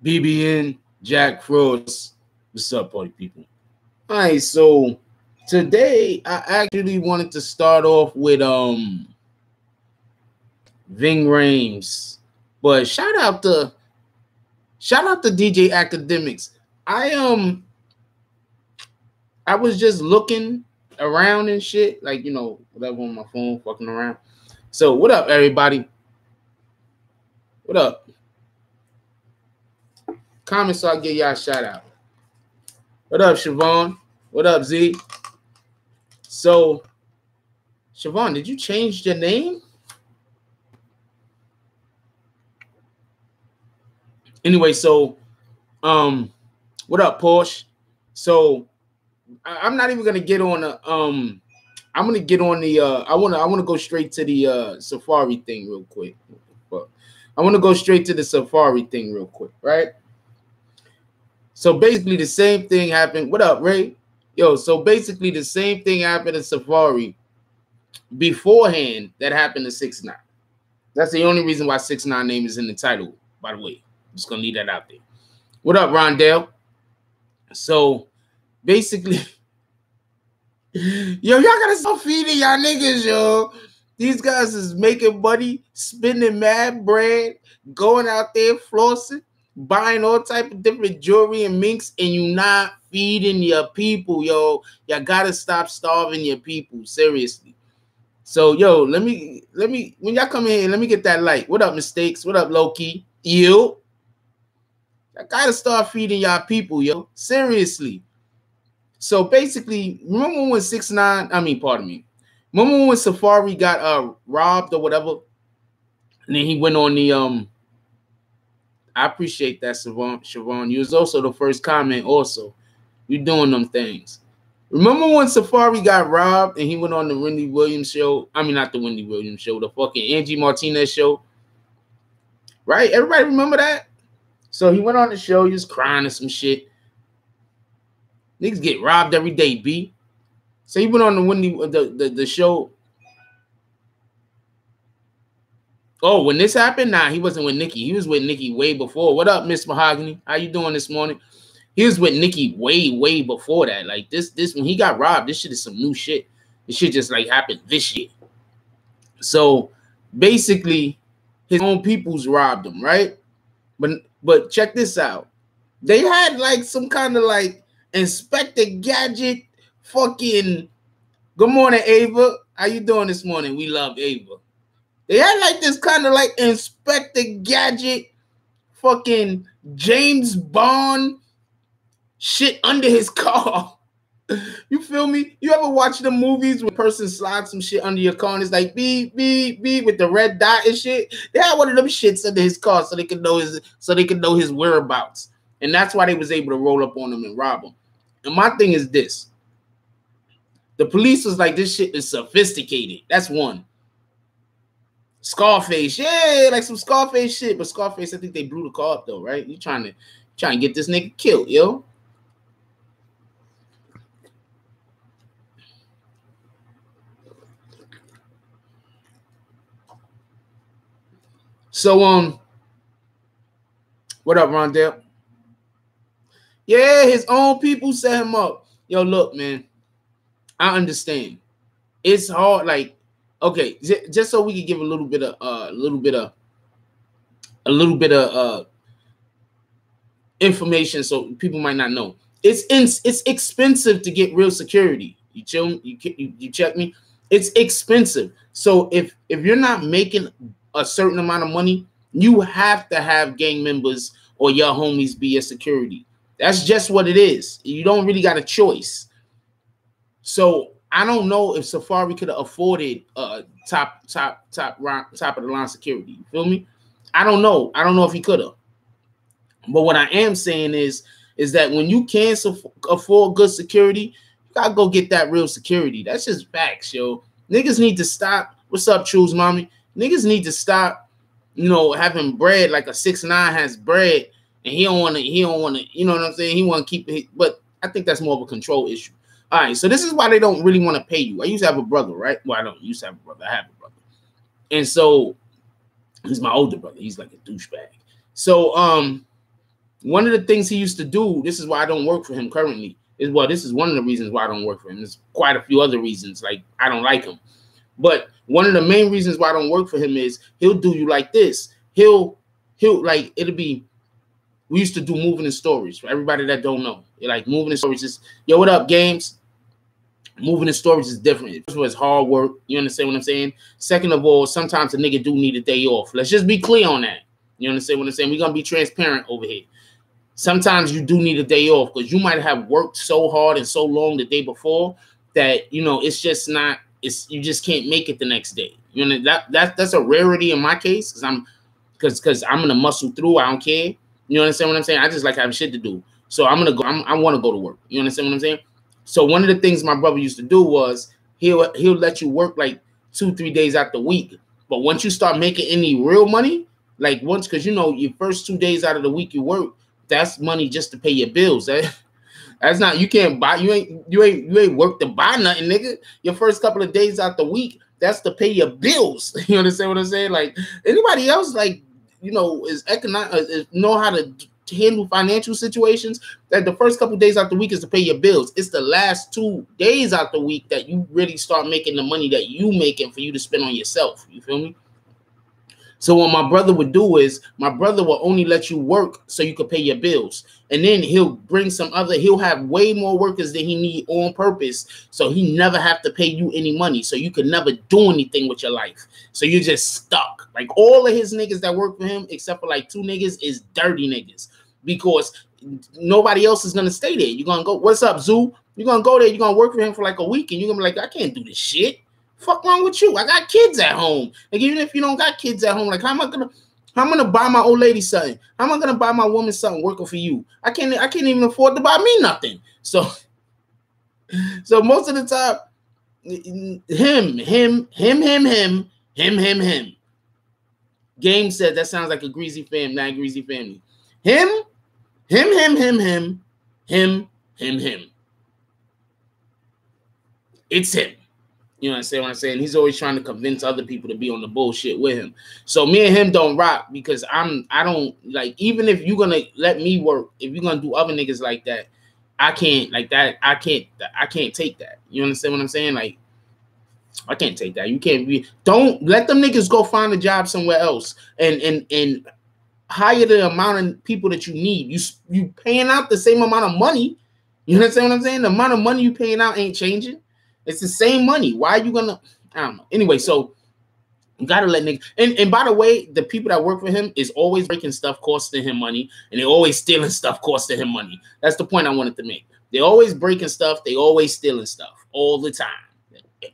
BBN, Jack Frost. What's up, party people? All right, so today I actually wanted to start off with Ving Rhames, but shout out to DJ Academics. I was just looking around and shit, like whatever on my phone, fucking around. So what up, everybody? What up? Comment so I give y'all a shout out. What up, Siobhan? What up, Z? So, Siobhan, did you change your name? Anyway, so, what up, Porsche? So, I'm not even gonna get on the I'm gonna get on the I wanna go straight to the Safaree thing real quick. I want to go straight to the Safaree thing real quick, right? So basically the same thing happened. What up, Ray? Yo, so basically the same thing happened to Safaree beforehand that happened to 6ix9ine. That's the only reason why 6ix9ine name is in the title, by the way. I'm just gonna leave that out there. What up, Rondell? So basically, yo, y'all gotta stop feeding y'all niggas, yo. These guys is making money, spending mad bread, going out there flossing, buying all type of different jewelry and minks, and you not feeding your people, yo. Y'all gotta stop starving your people, seriously. So, yo, let me when y'all come in here, let me get that light. What up, Mistakes? What up, Low-Key? Yo. I gotta start feeding y'all people, yo. Seriously. So basically, remember when 6ix9ine, pardon me. Remember when Safaree got robbed or whatever? And then he went on the I appreciate that, Siobhan. You was also the first comment also. You doing them things. Remember when Safaree got robbed and he went on the Wendy Williams show? Not the Wendy Williams show, the fucking Angie Martinez show. Right? Everybody remember that? So he went on the show, he was crying and some shit. Niggas get robbed every day, B. So he went on the show. Oh, when this happened? Nah, he wasn't with Nikki. He was with Nikki way before. What up, Miss Mahogany? How you doing this morning? He was with Nikki way before that. Like this when he got robbed, this shit is some new shit. This shit just like happened this year. So basically, his own peoples robbed him, right? But check this out. They had like some kind of like Inspector Gadget fucking good morning, Ava. How you doing this morning? We love Ava. They had like this kind of like Inspector Gadget fucking James Bond shit under his car. You feel me? You ever watch the movies where a person slides some shit under your car and it's like beep, beep, beep with the red dot and shit? They had one of them shits under his car so they could know his whereabouts. And that's why they was able to roll up on him and rob him. And my thing is this. The police was like, this shit is sophisticated. That's one. Scarface, yeah, like some Scarface shit. But Scarface, I think they blew the car up though, right? You trying to get this nigga killed, yo. So what up, Rondell? Yeah, his own people set him up. Yo, look, man. I understand. It's hard, like, okay, just so we can give a little bit of information so people might not know. It's expensive to get real security. You check me? It's expensive. So if you're not making a certain amount of money, you have to have gang members or your homies be your security. That's just what it is. You don't really got a choice. So I don't know if Safaree could have afforded top of the line security. You feel me? I don't know. I don't know if he could have. But what I am saying is that when you can't afford good security, you gotta go get that real security. That's just facts, yo. Niggas need to stop. What's up, Trues, mommy? Niggas need to stop, having bread like a 6ix9ine has bread, and he don't wanna, you know what I'm saying? He wanna keep it, but I think that's more of a control issue. All right, so this is why they don't really want to pay you. I used to have a brother, right? Well, I don't used to have a brother. I have a brother. And so he's my older brother. He's like a douchebag. So One of the things he used to do, this is why I don't work for him currently, this is one of the reasons why I don't work for him. There's quite a few other reasons, like I don't like him. But one of the main reasons why I don't work for him is he'll do you like this. He'll like, it'll be, we used to do moving in stories. For everybody that don't know, like moving in stories is, yo, what up, games? Moving in stories is different. First of all, it's hard work. You understand what I'm saying? Second of all, sometimes a nigga do need a day off. Let's just be clear on that. You understand what I'm saying? We're gonna be transparent over here. Sometimes you do need a day off because you might have worked so hard and so long the day before that, you know, it's just not, you just can't make it the next day. You know, that's a rarity in my case because I'm gonna muscle through. I don't care. You understand what I'm saying? I just like having shit to do. So I'm gonna go. I want to go to work. You understand what I'm saying? So one of the things my brother used to do was he'll let you work like 2-3 days out the week. But once you start making any real money, like once, because you know your first 2 days out of the week you work, that's money just to pay your bills. That's not, you can't buy, you ain't work to buy nothing, nigga. Your first couple of days out the week, that's to pay your bills. You understand what I'm saying? Like anybody else, like, you know, is know how to handle financial situations, that the first couple of days out the week is to pay your bills. It's the last 2 days out the week that you really start making the money that you making for you to spend on yourself. You feel me? So what my brother would do is my brother will only let you work so you could pay your bills. And then he'll have way more workers than he need on purpose. So he never have to pay you any money. So you could never do anything with your life. So you're just stuck. Like all of his niggas that work for him, except for like 2 niggas, is dirty niggas. Because nobody else is going to stay there. You're going to go, what's up, Zoo? You're going to go there. You're going to work for him for like a week. And you're going to be like, I can't do this shit. Fuck wrong with you? I got kids at home. Like even if you don't got kids at home, like how am I gonna buy my old lady something? How am I gonna buy my woman something working for you? I can't even afford to buy me nothing. So most of the time, him. Game said that sounds like a greasy fam, not a greasy family. Him. It's him. You know what I'm saying? He's always trying to convince other people to be on the bullshit with him. So me and him don't rock because I don't like, even if you're gonna let me work, if you're gonna do other niggas like that, I can't like that. I can't take that. You understand what I'm saying? Like, I can't take that. You can't be, don't let them niggas go find a job somewhere else and hire the amount of people that you need. You paying out the same amount of money. You understand what I'm saying? The amount of money you paying out ain't changing. It's the same money. Why are you gonna? I don't know. Anyway, so you gotta let niggas. And by the way, the people that work for him is always breaking stuff costing him money, and they're always stealing stuff costing him money. That's the point I wanted to make. They're always breaking stuff. They always stealing stuff all the time,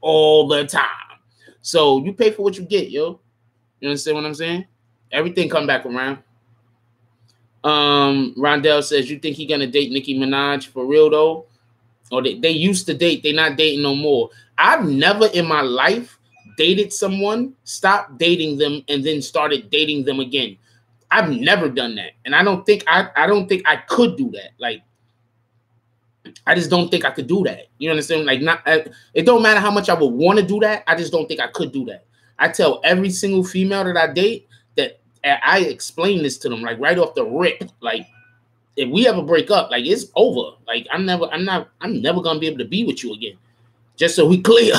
all the time. So you pay for what you get, yo. You understand what I'm saying? Everything come back around. Rondell says, you think he gonna date Nicki Minaj for real though? Or they used to date, they're not dating no more. I've never in my life dated someone, stopped dating them, and then started dating them again. I've never done that. And I don't think I could do that. Like, I just don't think I could do that. You understand? Like, it don't matter how much I would want to do that. I just don't think I could do that. I tell every single female that I date that I explain this to them, like right off the rip. Like, if we ever break up, like it's over. Like I'm never gonna be able to be with you again. Just so we clear.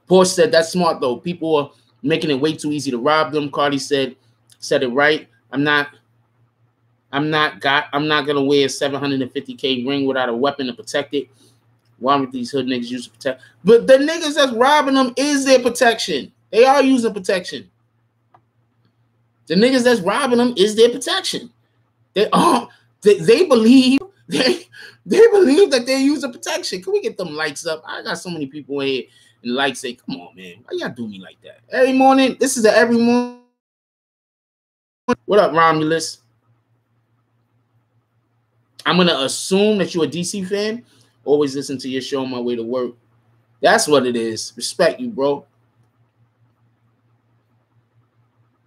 Porsche said that's smart though. People are making it way too easy to rob them. Cardi said it right. I'm not gonna wear a $750K ring without a weapon to protect it. Why would these hood niggas use to protect? But the niggas that's robbing them is their protection. They are using protection. The niggas that's robbing them is their protection. They believe that they're using protection. Can we get them likes up? I got so many people in here and likes say, come on, man. Why y'all do me like that? Every morning, this is every morning. What up, Romulus? I'm going to assume that you're a DC fan. Always listen to your show on my way to work. That's what it is. Respect you, bro.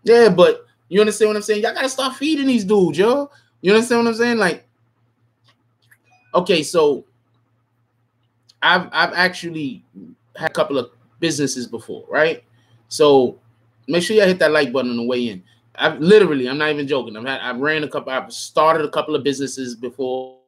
Yeah, but you understand what I'm saying? Y'all got to start feeding these dudes, yo. You understand what I'm saying? Like, okay, so I've actually had a couple of businesses before, right? So make sure you hit that like button on the way in. I'm not even joking. I've started a couple of businesses before.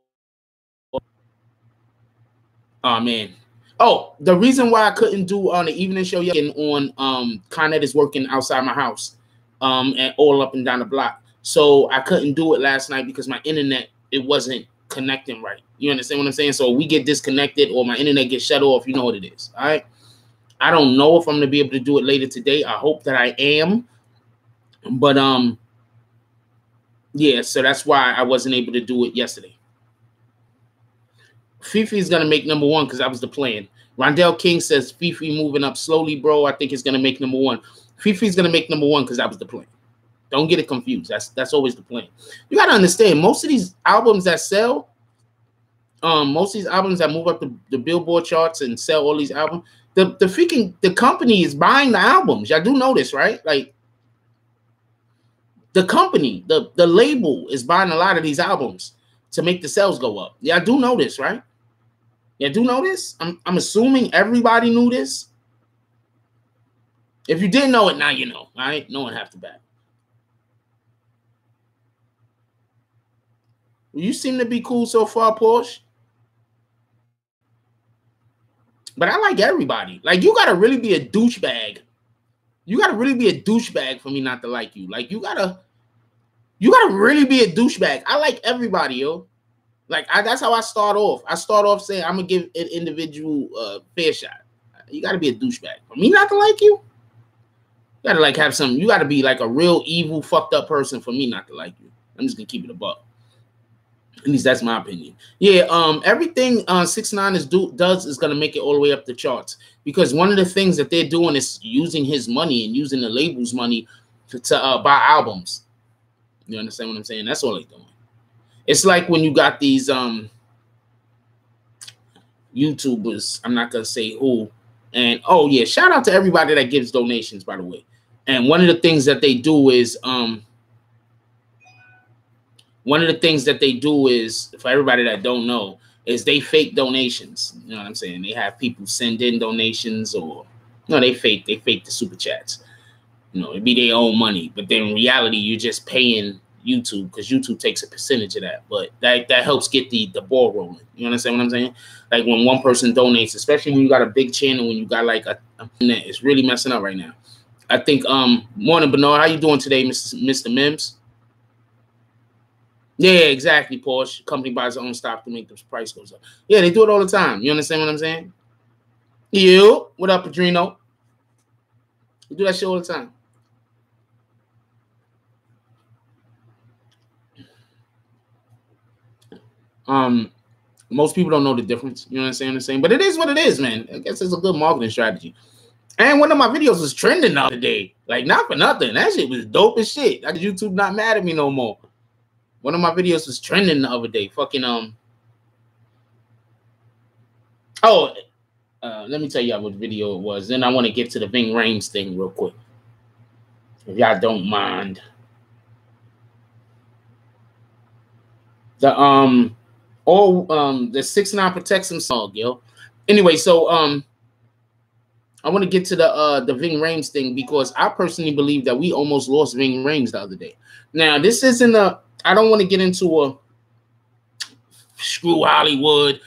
Oh man. Oh, the reason why I couldn't do on the evening show yet on Con Ed is working outside my house, and all up and down the block. So I couldn't do it last night because my internet, it wasn't connecting right. You understand what I'm saying? So we get disconnected or my internet gets shut off. You know what it is. All right. I don't know if I'm gonna be able to do it later today. I hope that I am. But yeah, so that's why I wasn't able to do it yesterday. Fifi's gonna make number one because that was the plan. Rondell King says Fifi moving up slowly, bro. I think it's gonna make number one. Fifi's gonna make number one because that was the plan. Don't get it confused. That's always the plan. You gotta understand, most of these albums that sell, most of these albums that move up the Billboard charts and sell all these albums, the company is buying the albums. Y'all do know this, right? Like the company, the label is buying a lot of these albums to make the sales go up. Y'all do know this, right? Yeah, do know this? I'm assuming everybody knew this. If you didn't know it, now you know. All right? No one have to back. You seem to be cool so far, Porsche. But I like everybody. Like, you gotta really be a douchebag. You gotta really be a douchebag for me not to like you. Like, you gotta really be a douchebag. I like everybody, yo. Like, that's how I start off. I start off saying I'm gonna give an individual a fair shot. You gotta be a douchebag for me not to like you. You gotta like have some. You gotta be like a real evil, fucked up person for me not to like you. I'm just gonna keep it a buck. At least that's my opinion. Yeah. Everything 6ix9ine does is gonna make it all the way up the charts because one of the things that they're doing is using his money and using the label's money to buy albums. You understand what I'm saying? That's all they're doing. It's like when you got these YouTubers, I'm not gonna say who, and oh yeah, shout out to everybody that gives donations, by the way. And one of the things that they do is for everybody that don't know, is they fake donations. You know what I'm saying? They have people send in donations or no, they fake the super chats. You know, it'd be their own money, but then in reality, you're just paying YouTube because YouTube takes a percentage of that, but that helps get the ball rolling. You understand what I'm saying? Like when one person donates, especially when you got a big channel, when you got like it's really messing up right now. I think morning Bernard, how you doing today, Mr. Mims? Yeah, exactly, Porsche. Company buys their own stock to make the price goes up. Yeah, they do it all the time. You understand what I'm saying? You, what up, Padrino? You do that shit all the time. Most people don't know the difference. You know what I'm saying? But it is what it is, man. I guess it's a good marketing strategy. And one of my videos was trending the other day. Like, not for nothing. That shit was dope as shit. Like, YouTube not mad at me no more. One of my videos was trending the other day. Fucking, let me tell you what video it was. Then I want to get to the Ving Rhames thing real quick. If y'all don't mind. The 6ix9ine protects himself, yo. Anyway, so I want to get to the Ving Rhames thing because I personally believe that we almost lost Ving Rhames the other day. Now, this isn't I don't want to get into a screw Hollywood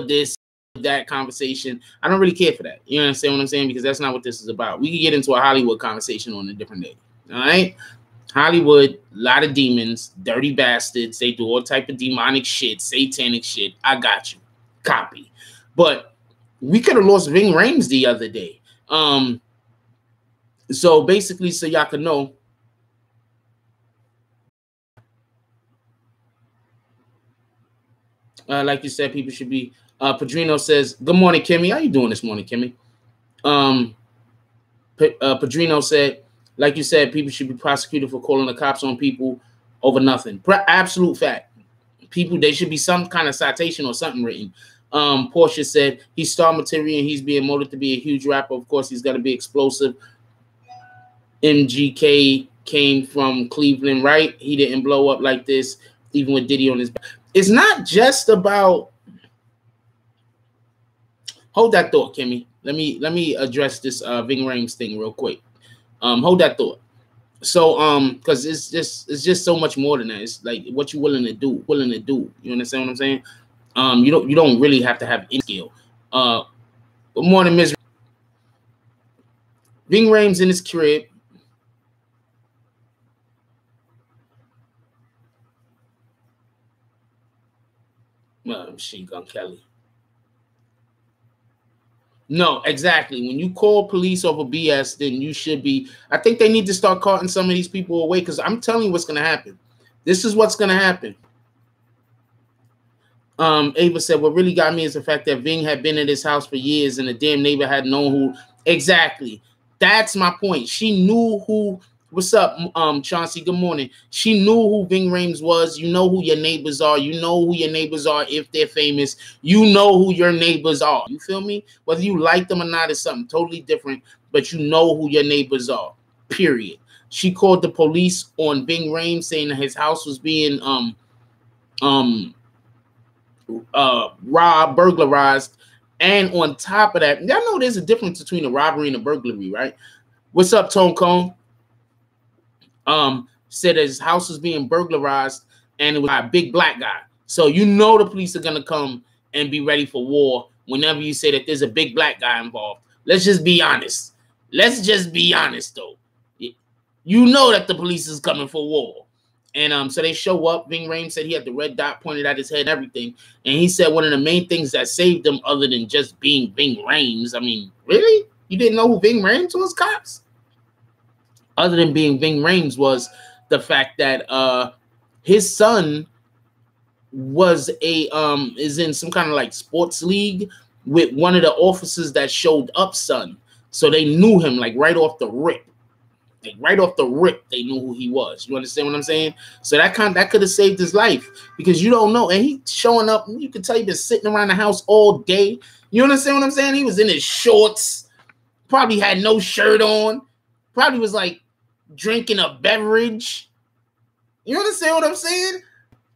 this, that conversation. I don't really care for that. You understand what I'm saying? Because that's not what this is about. We can get into a Hollywood conversation on a different day. All right? Hollywood, a lot of demons, dirty bastards. They do all type of demonic shit, satanic shit. I got you. Copy. But we could have lost Ving Rhames the other day. So basically, so y'all can know. Like you said, people should be. Padrino says, "Good morning, Kimmy. How you doing this morning, Kimmy?" Padrino said, like you said, people should be prosecuted for calling the cops on people over nothing. Absolute fact. People, there should be some kind of citation or something written. Portia said, he's star material and he's being molded to be a huge rapper. Of course, he's got to be explosive. MGK came from Cleveland, right? He didn't blow up like this, even with Diddy on his back. It's not just about... Hold that thought, Kimmy. let me address this Ving Rhames thing real quick. Hold that thought. So because it's just so much more than that. It's like what you're willing to do. You understand what I'm saying? You don't really have to have any skill. Good morning, Ms. Ving Rhames in his crib. Machine Gun Kelly. No, exactly. When you call police over BS, then you should be. I think they need to start carting some of these people away, because I'm telling you what's going to happen. This is what's going to happen. Ava said, what really got me is the fact that Ving had been in his house for years and the damn neighbor had known who. Exactly. That's my point. She knew who. What's up, Chauncey? Good morning. She knew who Ving Rhames was. You know who your neighbors are. You know who your neighbors are if they're famous. You know who your neighbors are. You feel me? Whether you like them or not is something totally different, but you know who your neighbors are, period. She called the police on Ving Rhames saying that his house was being robbed, burglarized, and on top of that, y'all know there's a difference between a robbery and a burglary, right? What's up, Tone Cone? Said his house was being burglarized and it was by a big black guy. So you know the police are gonna come and be ready for war whenever you say that there's a big black guy involved. Let's just be honest. Let's just be honest, though. You know that the police is coming for war. And so they show up. Ving Rhames said he had the red dot pointed at his head and everything. And he said one of the main things that saved him, other than just being Ving Rhames. I mean, really? You didn't know who Ving Rhames was, cops? Other than being Ving Rhames, was the fact that his son was is in some kind of like sports league with one of the officers that showed up, son. So they knew him like right off the rip. Like right off the rip, they knew who he was. You understand what I'm saying? So that could have saved his life, because you don't know. And he showing up, you could tell he been sitting around the house all day. You understand what I'm saying? He was in his shorts, probably had no shirt on, probably was like drinking a beverage. You understand what I'm saying?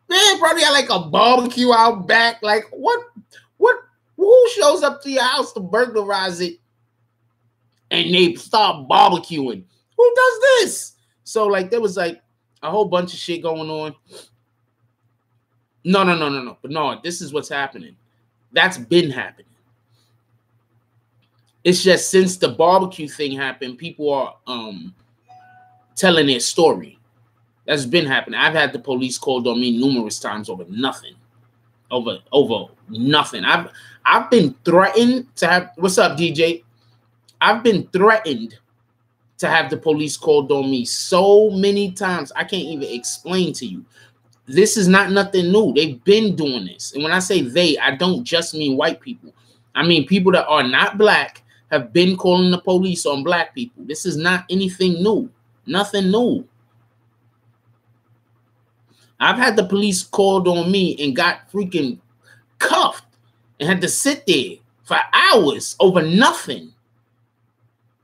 Man, probably had like a barbecue out back. Like what? Who shows up to your house to burglarize it and they start barbecuing? Who does this? So like there was like a whole bunch of shit going on. No. But no, this is what's happening. That's been happening. It's just since the barbecue thing happened, people are telling their story. That's been happening. I've had the police called on me numerous times over nothing. Over nothing. I've been threatened to have. What's up, DJ? I've been threatened to have the police called on me so many times. I can't even explain to you. This is not nothing new. They've been doing this. And when I say they, I don't just mean white people. I mean people that are not black have been calling the police on black people. This is not anything new. Nothing new. I've had the police called on me and got freaking cuffed and had to sit there for hours over nothing.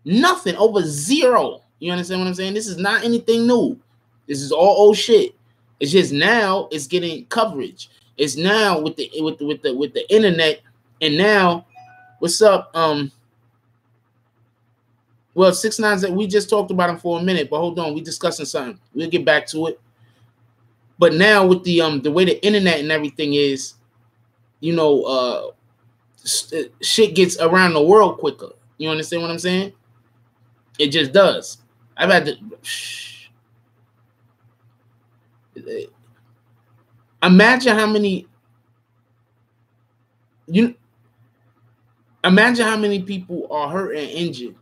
Nothing, over zero. You understand what I'm saying? This is not anything new. This is all old shit. It's just now it's getting coverage. It's now with the internet, and now what's up? Well, 6ix9ine that we just talked about him for a minute, but hold on, we discussing something. We'll get back to it. But now with the way the internet and everything is, you know, shit gets around the world quicker. You understand what I'm saying? It just does. I've had to imagine how many people are hurt and injured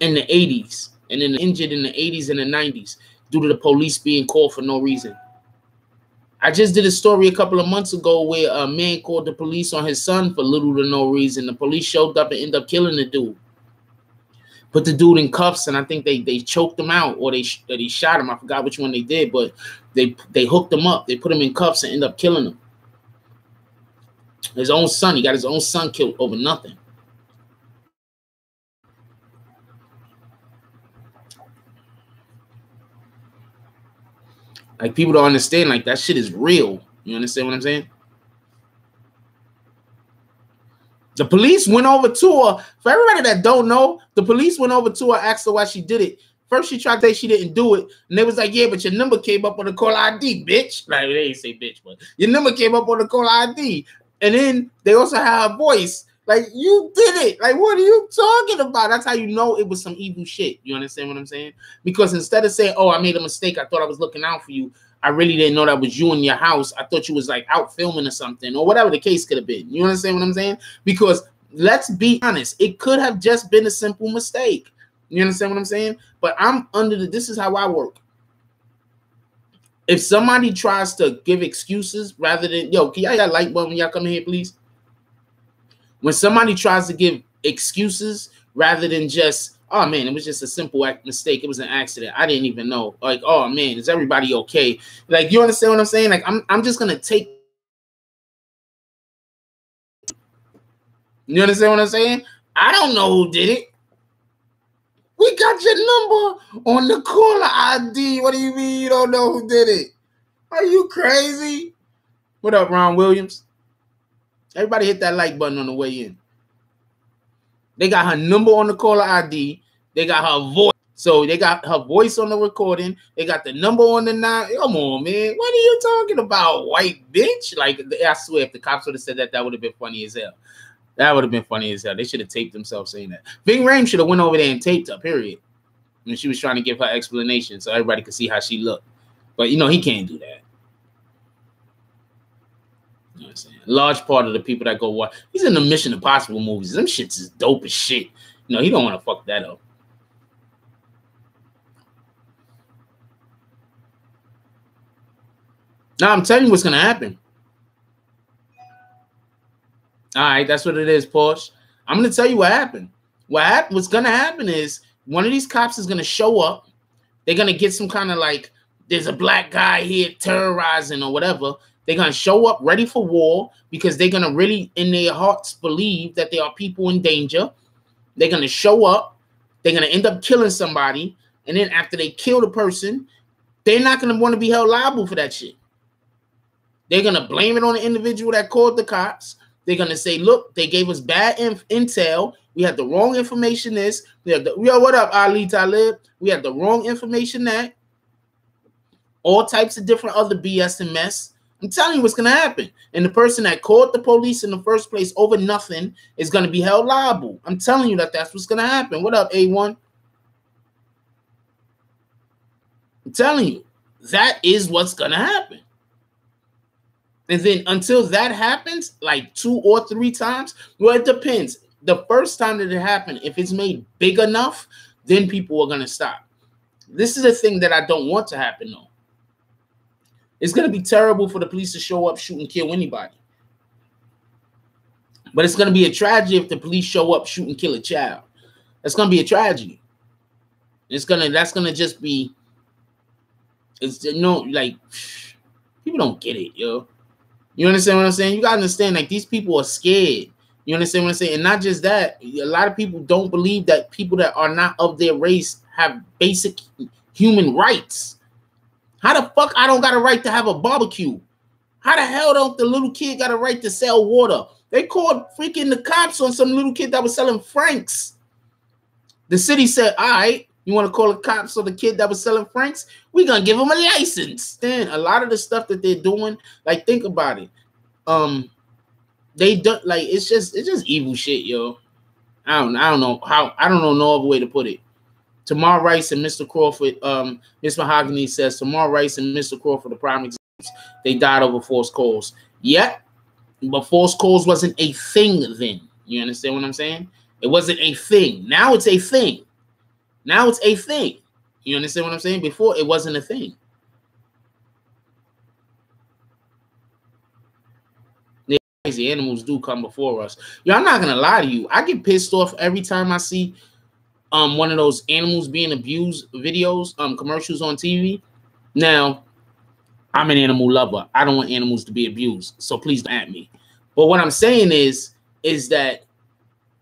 in the 80s, and then injured in the 80s and the 90s due to the police being called for no reason. I just did a story a couple of months ago where a man called the police on his son for little to no reason. The police showed up and ended up killing the dude. Put the dude in cuffs, and I think they choked him out, or they shot him. I forgot which one they did, but they hooked him up. They put him in cuffs and ended up killing him. His own son. He got his own son killed over nothing. Like, people don't understand. Like, that shit is real. You understand what I'm saying? The police went over to her. For everybody that don't know, the police went over to her, asked her why she did it. First, she tried to say she didn't do it. And they was like, yeah, but your number came up on the call ID, bitch. Like, they ain't say bitch, but your number came up on the call ID. And then they also had a voice. Like, you did it. Like, what are you talking about? That's how you know it was some evil shit. You understand what I'm saying? Because instead of saying, oh, I made a mistake, I thought I was looking out for you, I really didn't know that was you in your house. I thought you was like out filming or something, or whatever the case could have been. You understand what I'm saying? Because let's be honest, it could have just been a simple mistake. You understand what I'm saying? But I'm under the, this is how I work. If somebody tries to give excuses rather than, yo, can y'all got a light bulb when y'all come in here, please? When somebody tries to give excuses rather than just, oh man, it was just a simple mistake. It was an accident. I didn't even know. Like, oh man, is everybody okay? Like, you understand what I'm saying? Like, I'm just gonna take. You understand what I'm saying? I don't know who did it. We got your number on the caller ID. What do you mean you don't know who did it? Are you crazy? What up, Ron Williams? Everybody hit that like button on the way in. They got her number on the caller ID. They got her voice. So they got her voice on the recording. They got the number on the nine. Come on, man. What are you talking about, white bitch? Like, I swear, if the cops would have said that, that would have been funny as hell. That would have been funny as hell. They should have taped themselves saying that. Ving Rhames should have went over there and taped her, period. And she was trying to give her explanation so everybody could see how she looked. But, you know, he can't do that. You know what I'm saying? A large part of the people that go watch, he's in the Mission Impossible movies. Them shits is dope as shit. You know, he don't want to fuck that up. Now, I'm telling you what's going to happen. All right, that's what it is, Porsche. I'm going to tell you what happened. What's going to happen is one of these cops is going to show up. They're going to get some kind of like, there's a black guy here terrorizing or whatever. They're going to show up ready for war because they're going to really, in their hearts, believe that there are people in danger. They're going to show up. They're going to end up killing somebody. And then after they kill the person, they're not going to want to be held liable for that shit. They're going to blame it on the individual that called the cops. They're going to say, look, they gave us bad intel. We had the wrong information this. We had the, yo, what up, Ali Talib? We had the wrong information that. All types of different other BS and mess. I'm telling you what's going to happen. And the person that called the police in the first place over nothing is going to be held liable. I'm telling you that that's what's going to happen. What up, A1? I'm telling you, that is what's going to happen. And then until that happens, like 2 or 3 times, well, it depends. The first time that it happened, if it's made big enough, then people are going to stop. This is a thing that I don't want to happen, though. It's going to be terrible for the police to show up, shoot, and kill anybody. But it's going to be a tragedy if the police show up, shoot, and kill a child. That's going to be a tragedy. That's going to just be, it's, you know, like, people don't get it, yo. You understand what I'm saying? You got to understand, like, these people are scared. You understand what I'm saying? And not just that, a lot of people don't believe that people that are not of their race have basic human rights. How the fuck I don't got a right to have a barbecue? How the hell don't the little kid got a right to sell water? They called freaking the cops on some little kid that was selling Franks. The city said, all right, you want to call the cops on the kid that was selling Franks? We're going to give him a license. Then a lot of the stuff that they're doing, like, think about it. They don't, like, it's just evil shit, yo. I don't know no other way to put it. Tamar Rice and Mr. Crawford, Miss Mahogany says Tamar Rice and Mr. Crawford are prime examples. They died over false calls. Yep, but false calls wasn't a thing then. You understand what I'm saying? It wasn't a thing. Now it's a thing. Now it's a thing. You understand what I'm saying? Before, it wasn't a thing. The crazy animals do come before us. Yo, I'm not going to lie to you. I get pissed off every time I see one of those animals being abused videos, commercials on TV. Now, I'm an animal lover. I don't want animals to be abused, so please don't at me. But what I'm saying is that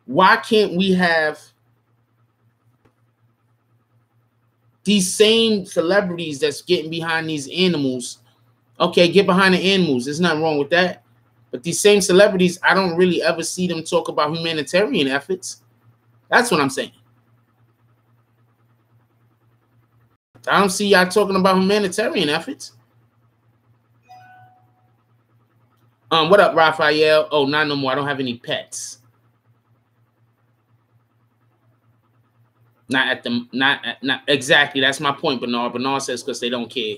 why can't we have these same celebrities that's getting behind these animals? Okay, get behind the animals. There's nothing wrong with that. But these same celebrities, I don't really ever see them talk about humanitarian efforts. That's what I'm saying. I don't see y'all talking about humanitarian efforts. What up, Raphael? Oh, not no more. I don't have any pets. Not exactly. That's my point, Bernard. Bernard says because they don't care.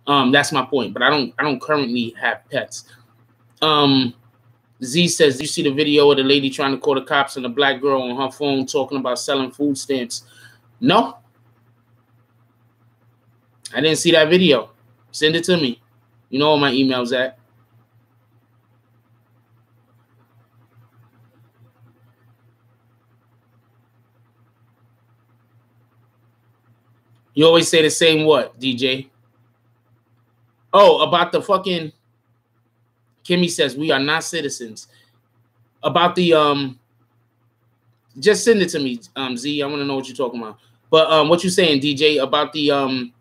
That's my point. But I don't currently have pets. Z says, you see the video of the lady trying to call the cops and the black girl on her phone talking about selling food stamps? No. I didn't see that video. Send it to me. You know where my email's at. You always say the same what, DJ? Oh, about the fucking... Kimmy says, we are not citizens. About the... Just send it to me, Z. I want to know what you're talking about. But what you saying, DJ, about the...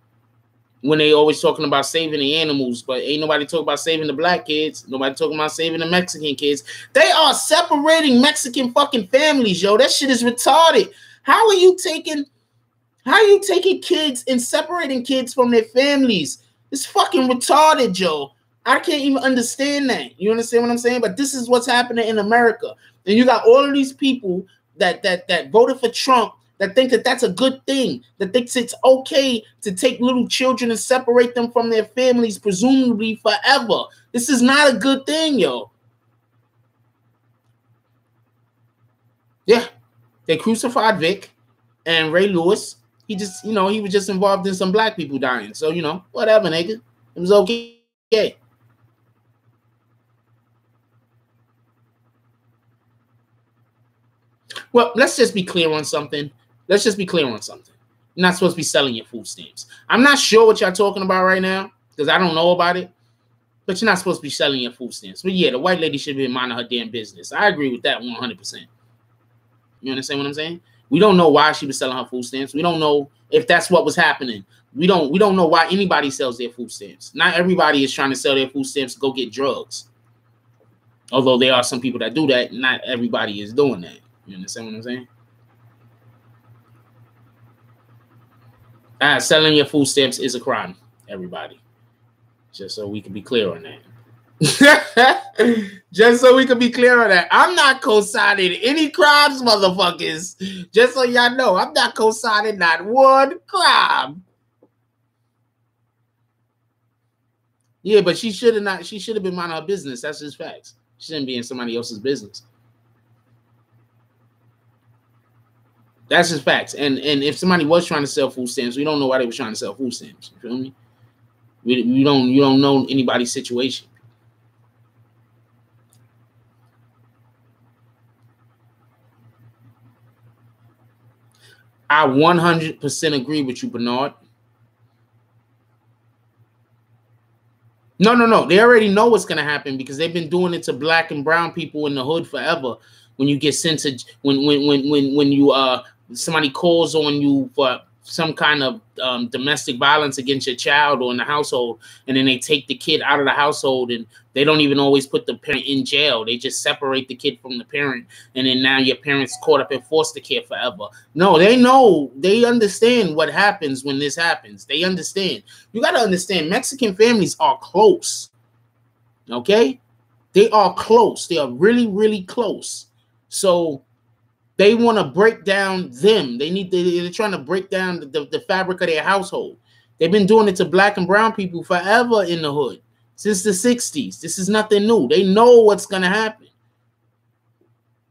when they always talking about saving the animals, but ain't nobody talking about saving the black kids. Nobody talking about saving the Mexican kids. They are separating Mexican fucking families, yo. That shit is retarded. How are you taking kids and separating kids from their families? It's fucking retarded, Joe. I can't even understand that. You understand what I'm saying? But this is what's happening in America. And you got all of these people that voted for Trump that think that that's a good thing, that thinks it's okay to take little children and separate them from their families, presumably forever. This is not a good thing, yo. Yeah, they crucified Vic and Ray Lewis. He just, he was just involved in some black people dying. So, whatever, nigga. It was okay. Well, let's just be clear on something. You're not supposed to be selling your food stamps. I'm not sure what y'all talking about right now because I don't know about it. But you're not supposed to be selling your food stamps. But yeah, the white lady should be minding her damn business. I agree with that 100%. You understand what I'm saying? We don't know why she was selling her food stamps. We don't know if that's what was happening. We don't know why anybody sells their food stamps. Not everybody is trying to sell their food stamps to go get drugs. Although there are some people that do that, not everybody is doing that. You understand what I'm saying? Selling your food stamps is a crime, everybody. Just so we can be clear on that. Just so we can be clear on that. I'm not co-signing any crimes, motherfuckers. Just so y'all know, I'm not co-signing not one crime. Yeah, but she should have been minding her business. That's just facts. She shouldn't be in somebody else's business. That's just facts. And if somebody was trying to sell food stamps, we don't know why they were trying to sell food stamps. You feel me? You don't know anybody's situation. I 100% agree with you, Bernard. No. They already know what's going to happen because they've been doing it to black and brown people in the hood forever. When you get sent to, when you somebody calls on you for some kind of domestic violence against your child or in the household, and then they take the kid out of the household, and they don't even always put the parent in jail. They just separate the kid from the parent, and then now your parent's caught up in foster care forever. No, they know. They understand what happens when this happens. They understand. You got to understand, Mexican families are close. Okay? They are close. They are really, really close. So they want to break down them. They're trying to break down the fabric of their household. They've been doing it to black and brown people forever in the hood, since the 60s. This is nothing new. They know what's going to happen.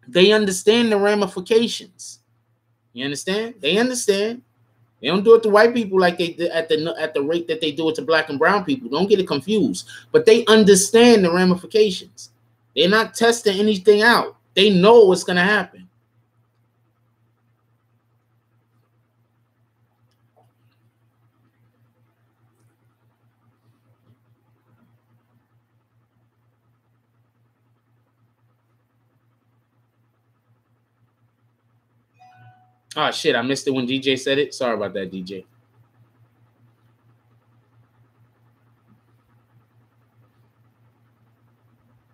They understand the ramifications. You understand? They understand. They don't do it to white people like they did at the rate that they do it to black and brown people. Don't get it confused. But they understand the ramifications. They're not testing anything out. They know what's going to happen. Oh, shit. I missed it when DJ said it. Sorry about that, DJ.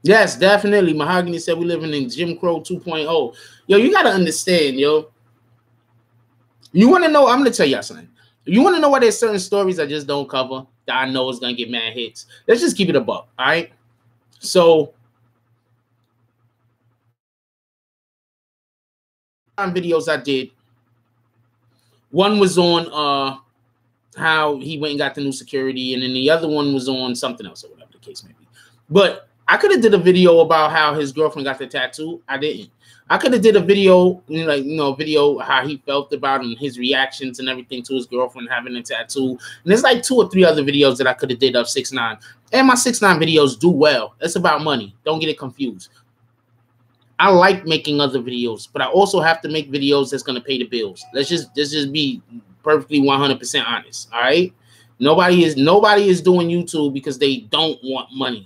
Yes, definitely. Mahogany said we living in Jim Crow 2.0. Yo, you gotta understand, yo. You want to know? I'm gonna tell y'all something. You want to know why there's certain stories I just don't cover that I know is gonna get mad hits? Let's just keep it a buck, all right? So, videos I did. One was on how he went and got the new security, and then the other one was on something else or whatever the case may be. But I could have did a video about how his girlfriend got the tattoo. I didn't. I could have did a video, video how he felt about him, his reactions and everything to his girlfriend having a tattoo. And there's like 2 or 3 other videos that I could have did of 6ix9ine. And my 6ix9ine videos do well. It's about money. Don't get it confused. I like making other videos, but I also have to make videos that's gonna pay the bills. Let's just be perfectly 100% honest. All right. Nobody is doing YouTube because they don't want money.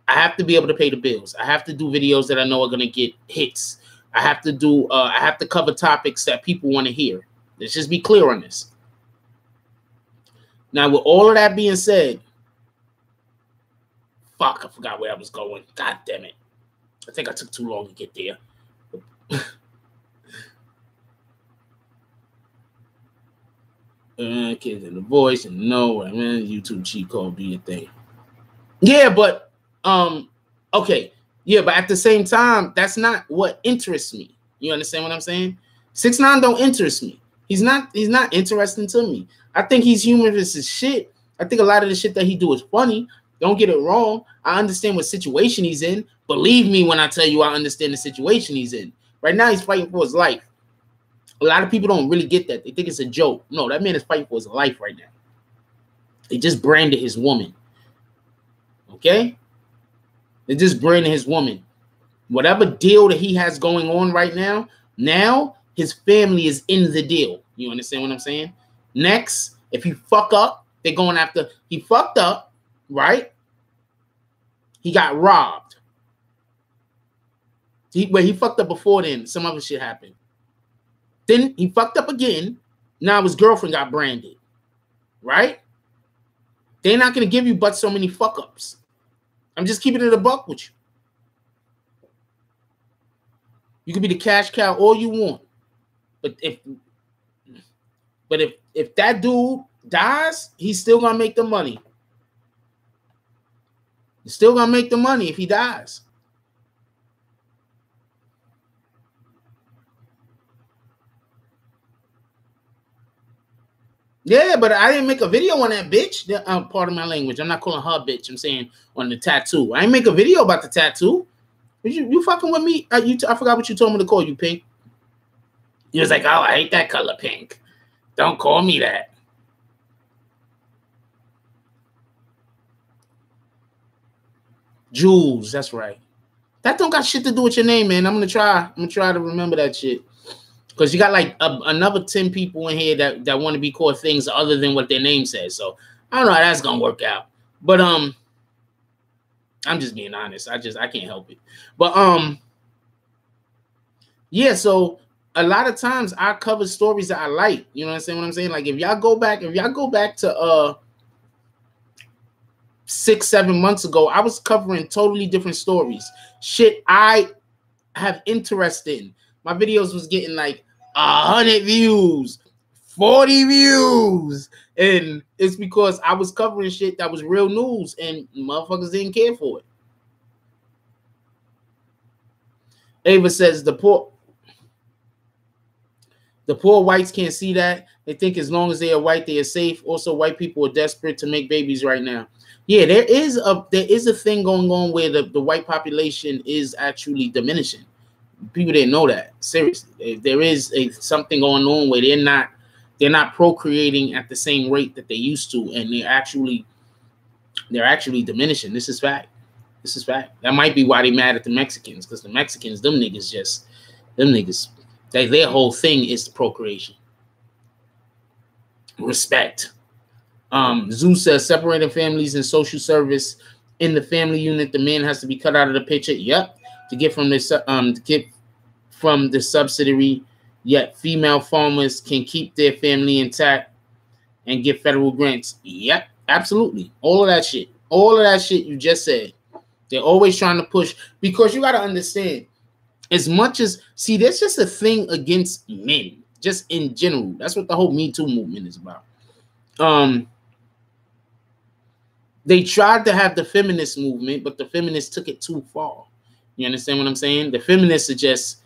I have to be able to pay the bills. I have to do videos that I know are gonna get hits. I have to cover topics that people want to hear. Let's just be clear on this. Now, with all of that being said, fuck, I forgot where I was going. God damn it. I think I took too long to get there. Kids in the voice and no, I mean, YouTube cheat code be a thing. Yeah, but okay. Yeah, but at the same time, that's not what interests me. You understand what I'm saying? 6ix9ine don't interest me. He's not interesting to me. I think he's humorous as shit. I think a lot of the shit that he do is funny. Don't get it wrong. I understand what situation he's in. Believe me when I tell you I understand the situation he's in. Right now, he's fighting for his life. A lot of people don't really get that. They think it's a joke. No, that man is fighting for his life right now. They just branded his woman. Okay? They just branded his woman. Whatever deal that he has going on right now, now his family is in the deal. You understand what I'm saying? Next, if he fuck up, they're going after. He fucked up, right? He got robbed. He fucked up before then. Some other shit happened. Then he fucked up again. Now his girlfriend got branded, right? They're not going to give you but so many fuck ups. I'm just keeping it a buck with you. You can be the cash cow all you want. But if that dude dies, he's still going to make the money. He's still going to make the money if he dies. Yeah, but I didn't make a video on that bitch. Part of my language. I'm not calling her bitch. I'm saying on the tattoo. I didn't make a video about the tattoo. You fucking with me? I forgot what you told me to call you, Pink. You was like, oh, I hate that color, Pink. Don't call me that. Jules, that's right. That don't got shit to do with your name, man. I'm gonna try to remember that shit. Because you got like another 10 people in here that want to be called things other than what their name says. So I don't know how that's gonna work out. But I'm just being honest. I can't help it. But yeah, so a lot of times I cover stories that I like. You know what I'm saying? Like if y'all go back to 6-7 months ago, I was covering totally different stories. Shit I have interest in. My videos was getting like 100 views, 40 views. And it's because I was covering shit that was real news and motherfuckers didn't care for it. Ava says the poor whites can't see that. They think as long as they are white, they are safe. Also, white people are desperate to make babies right now. Yeah, there is a thing going on where the white population is actually diminishing. People didn't know that. Seriously, there is something going on where they're not procreating at the same rate that they used to, and they're actually diminishing. This is fact. That might be why they mad at the Mexicans, because the Mexicans, their whole thing is procreation. Respect. Zeus says separating families and social service in the family unit. The man has to be cut out of the picture. Yep. To get from the subsidiary, yet female farmers can keep their family intact and get federal grants. Yep, absolutely. All of that shit you just said. They're always trying to push, because you got to understand, as much as, see, there's just a thing against men, just in general. That's what the whole Me Too movement is about. They tried to have the feminist movement, but the feminists took it too far. You understand what I'm saying? The feminists are just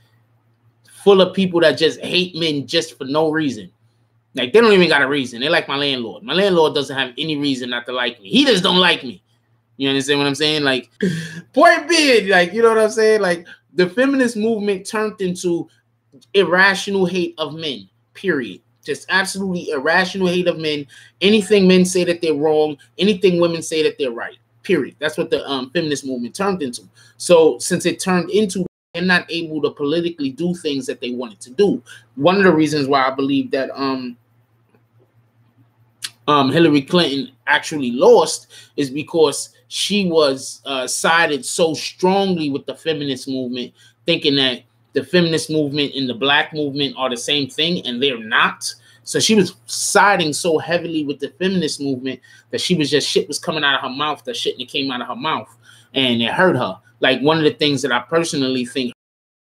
full of people that just hate men just for no reason. Like, they don't even got a reason. They're like my landlord. My landlord doesn't have any reason not to like me. He just don't like me. You understand what I'm saying? Like, point being, like, you know what I'm saying? Like, the feminist movement turned into irrational hate of men, period. Just absolutely irrational hate of men. Anything men say that they're wrong, anything women say that they're right, period. That's what the feminist movement turned into. So since it turned into, they're not able to politically do things that they wanted to do. One of the reasons why I believe that Hillary Clinton actually lost is because she was sided so strongly with the feminist movement, thinking that the feminist movement and the black movement are the same thing, and they're not. So she was siding so heavily with the feminist movement that she was just, shit was coming out of her mouth, that shit that came out of her mouth, and it hurt her. Like, one of the things that I personally think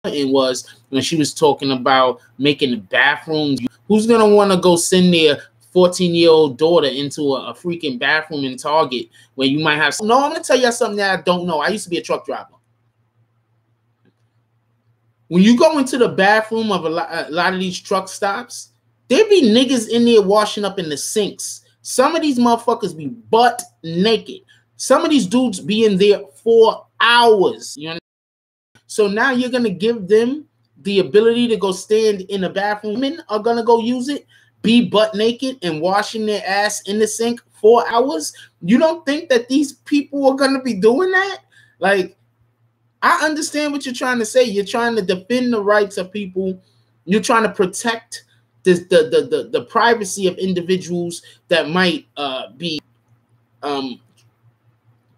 was when she was talking about making the bathrooms. Who's gonna want to go send their 14-year-old daughter into a freaking bathroom in Target where you might have? No, I'm gonna tell you something that I don't know. I used to be a truck driver. When you go into the bathroom of a lot of these truck stops, there be niggas in there washing up in the sinks. Some of these motherfuckers be butt naked. Some of these dudes be in there for hours. You know? So now you're gonna give them the ability to go stand in the bathroom. Women are gonna go use it, be butt naked and washing their ass in the sink for hours. You don't think that these people are gonna be doing that? Like, I understand what you're trying to say. You're trying to defend the rights of people. You're trying to protect the privacy of individuals that might be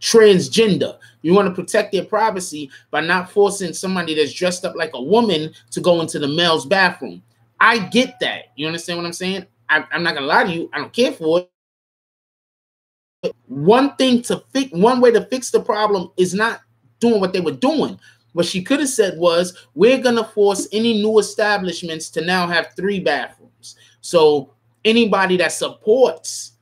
transgender. You want to protect their privacy by not forcing somebody that's dressed up like a woman to go into the male's bathroom. I get that. You understand what I'm saying? I'm not gonna lie to you. I don't care for it. One way to fix the problem is not doing what they were doing. What she could have said was, we're gonna force any new establishments to now have 3 bathrooms. So anybody that supports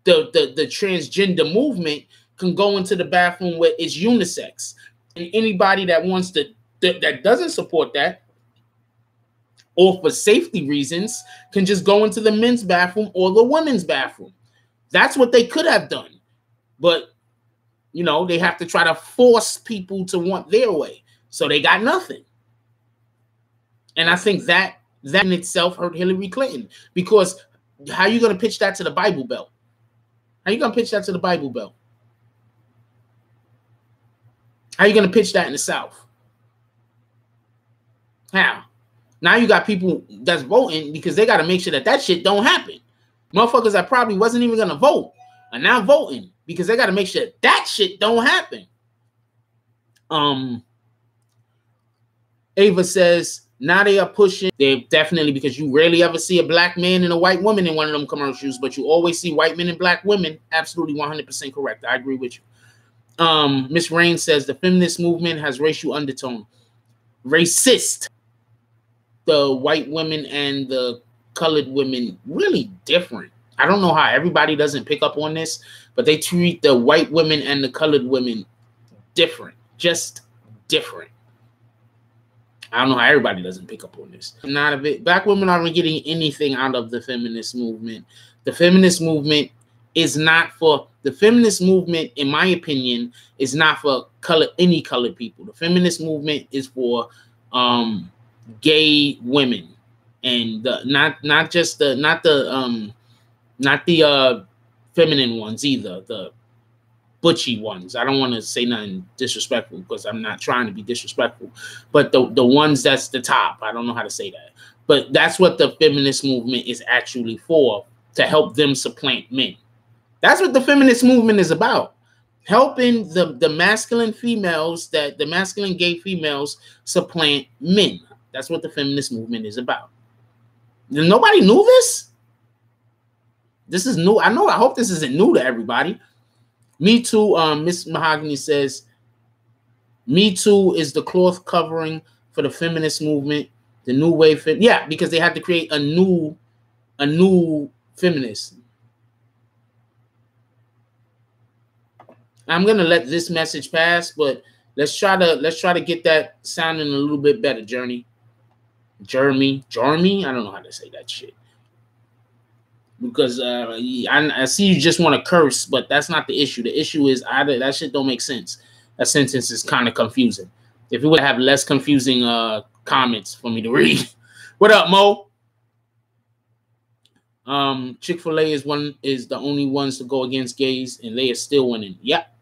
the transgender movement can go into the bathroom where it's unisex. And anybody that wants to, that doesn't support that, or for safety reasons, can just go into the men's bathroom or the women's bathroom. That's what they could have done. But you know, they have to try to force people to want their way. So they got nothing. And I think that in itself hurt Hillary Clinton, because how are you going to pitch that to the Bible Belt? How are you going to pitch that to the Bible Belt? How are you going to pitch that in the South? How? Now you got people that's voting because they got to make sure that shit don't happen. Motherfuckers that probably wasn't even going to vote are now voting because they got to make sure that shit don't happen. Ava says, now they are pushing. They definitely, because you rarely ever see a black man and a white woman in one of them commercials, but you always see white men and black women. Absolutely 100% correct. I agree with you. Miss Rain says, the feminist movement has racial undertone. Racist. The white women and the colored women really different. I don't know how everybody doesn't pick up on this, but they treat the white women and the colored women different, just different. I don't know how everybody doesn't pick up on this. Not of it. Black women aren't getting anything out of the feminist movement. The feminist movement is not for, the feminist movement, in my opinion, is not for any colored people. The feminist movement is for gay women, and not the feminine ones either, the butchy ones. I don't want to say nothing disrespectful because I'm not trying to be disrespectful, but the ones that's the top. I don't know how to say that, but that's what the feminist movement is actually for, to help them supplant men. That's what the feminist movement is about, helping the masculine females, that the masculine gay females supplant men. That's what the feminist movement is about. Nobody knew this. This is new. I know. I hope this isn't new to everybody. Me too. Miss Mahogany says, Me Too is the cloth covering for the feminist movement, the new wave. Yeah, because they had to create a new feminist. I'm gonna let this message pass, but let's try to get that sounding a little bit better. Jeremy. I don't know how to say that shit. Because I see you just want to curse, but that's not the issue. The issue is either that shit don't make sense. That sentence is kind of confusing. If you would have less confusing comments for me to read. What up, Mo? Chick-fil-A is the only ones to go against gays, and they are still winning. Yep.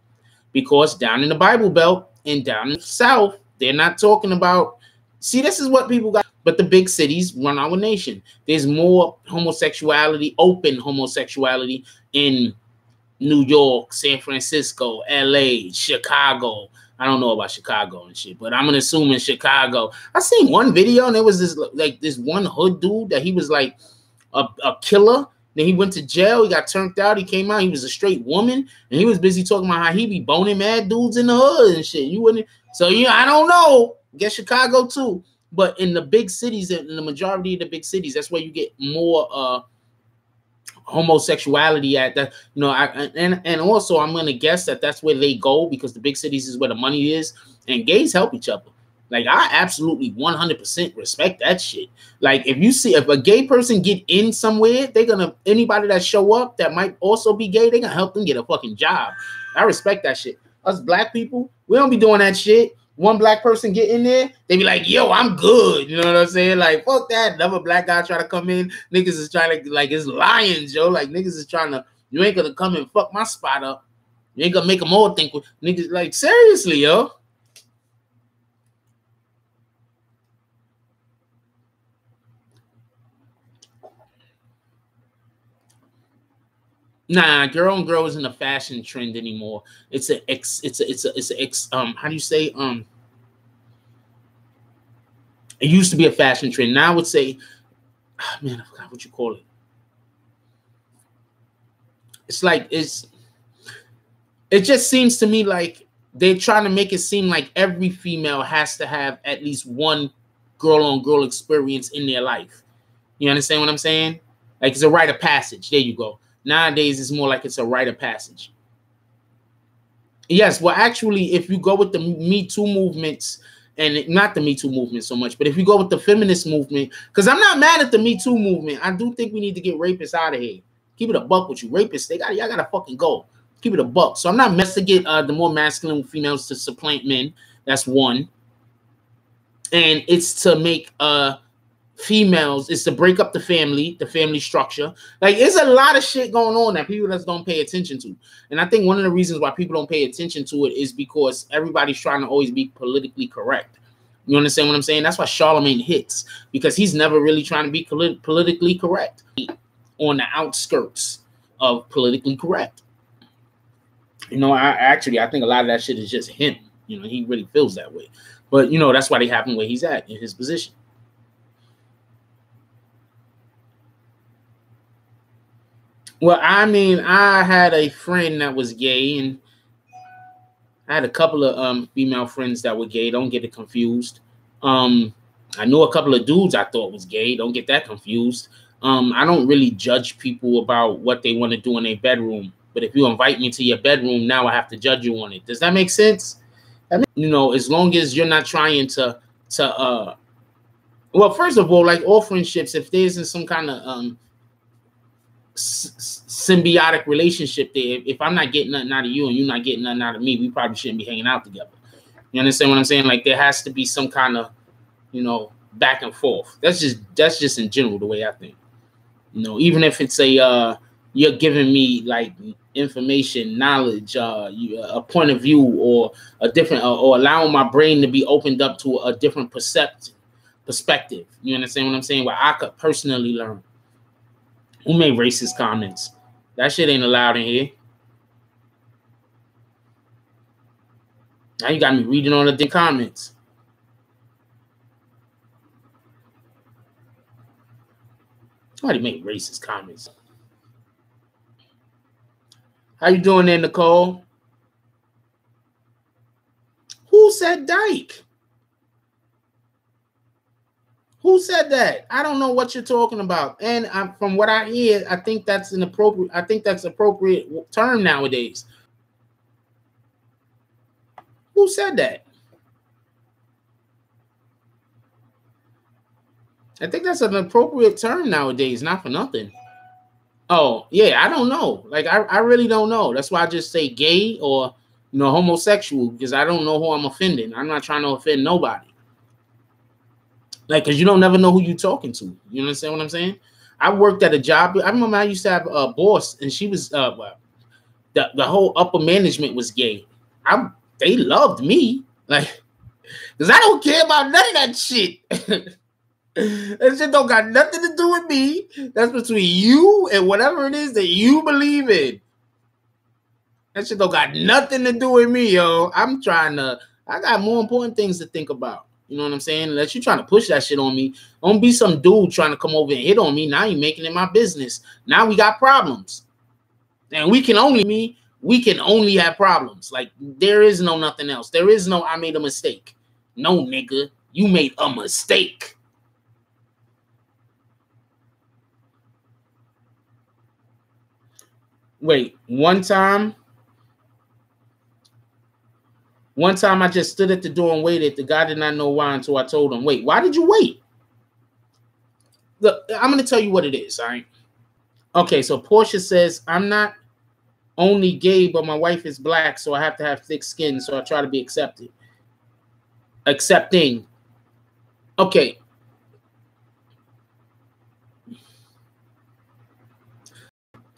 Because down in the Bible Belt and down in the South, they're not talking about. See, this is what people got. But the big cities run our nation. There's more homosexuality, open homosexuality in New York, San Francisco, LA, Chicago. I don't know about Chicago and shit, but I'm gonna assume in Chicago. I seen one video and there was this one hood dude that he was like a killer. Then he went to jail. He got turned out. He came out. He was a straight woman, and he was busy talking about how he be boning mad dudes in the hood and shit. You wouldn't. So I don't know. Guess Chicago too. But in the big cities, in the majority of the big cities, that's where you get more homosexuality at. That and also I'm gonna guess that that's where they go because the big cities is where the money is, and gays help each other. Like I absolutely 100% respect that shit. Like if a gay person get in somewhere, anybody that show up that might also be gay, they're gonna help them get a fucking job. I respect that shit. Us black people, we don't be doing that shit. One black person get in there, they be like, yo, I'm good. You know what I'm saying? Like, fuck that. Another black guy try to come in. Niggas is trying to, like, it's lions, yo. Like, niggas is trying to, you ain't gonna come and fuck my spot up. You ain't gonna make them all think, niggas, like, seriously, yo. Nah, girl on girl isn't a fashion trend anymore. It's a how do you say it used to be a fashion trend. Now I would say, oh, man, I forgot what you call it. It's like it just seems to me like they're trying to make it seem like every female has to have at least one girl on girl experience in their life. You understand what I'm saying? Like it's a rite of passage. There you go. Nowadays, it's more like it's a rite of passage. Yes, well, actually, if you go with the Me Too movements, and not the Me Too movement so much, but if you go with the feminist movement, because I'm not mad at the Me Too movement, I do think we need to get rapists out of here. Keep it a buck with you. Rapists, y'all gotta fucking go. Keep it a buck. So I'm not messed to get the more masculine females to supplant men. That's one. And it's to make females, is to break up the family structure. Like there's a lot of shit going on that people just don't pay attention to. And I think one of the reasons why people don't pay attention to it is because everybody's trying to always be politically correct. You understand what I'm saying? That's why Charlemagne hits, because he's never really trying to be politically correct. On the outskirts of politically correct. I think a lot of that shit is just him. He really feels that way. But that's why they have him where he's at in his position. Well, I mean, I had a friend that was gay, and I had a couple of female friends that were gay. Don't get it confused. I knew a couple of dudes I thought was gay. Don't get that confused. I don't really judge people about what they want to do in their bedroom. But if you invite me to your bedroom, now I have to judge you on it. Does that make sense? As long as you're not trying to well, first of all, like all friendships, if there isn't some kind of symbiotic relationship there, if I'm not getting nothing out of you and you're not getting nothing out of me, we probably shouldn't be hanging out together. You understand what I'm saying? Like there has to be some kind of, back and forth. That's just in general the way I think. Even if it's you're giving me like information, knowledge, a point of view, or a different, or allowing my brain to be opened up to a different perspective. You understand what I'm saying? Where I could personally learn. Who made racist comments? That shit ain't allowed in here. Now you got me reading all the comments. Somebody make racist comments. How you doing there, Nicole? Who said dyke? Who said that? I don't know what you're talking about. And from what I hear, I think that's an appropriate. I think that's appropriate term nowadays. Who said that? I think that's an appropriate term nowadays. Not for nothing. Oh yeah, I don't know. Like I really don't know. That's why I just say gay or homosexual, because I don't know who I'm offending. I'm not trying to offend nobody. Like, because you don't never know who you're talking to. You understand what I'm saying? I worked at a job. I remember I used to have a boss, and she was the whole upper management was gay. They loved me, like, because I don't care about none of that shit. That shit don't got nothing to do with me. That's between you and whatever it is that you believe in. That shit don't got nothing to do with me, yo. I got more important things to think about. You know what I'm saying? Unless you're trying to push that shit on me. Don't be some dude trying to come over and hit on me. Now you're making it my business. Now we got problems. And we can only have problems. Like, there is no nothing else. There is no I made a mistake. No, nigga. You made a mistake. Wait, one time I just stood at the door and waited. The guy did not know why until I told him, wait, why did you wait? Look, I'm going to tell you what it is, all right? Okay, so Portia says, I'm not only gay, but my wife is black, so I have to have thick skin, so I try to be accepting. Okay.